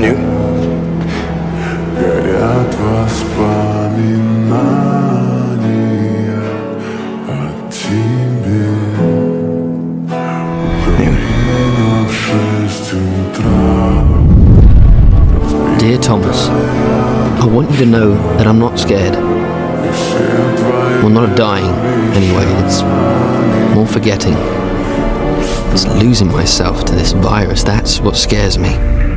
Newt? Dear Thomas, I want you to know that I'm not scared. Well, not of dying, anyway. It's more forgetting. It's losing myself to this virus. That's what scares me.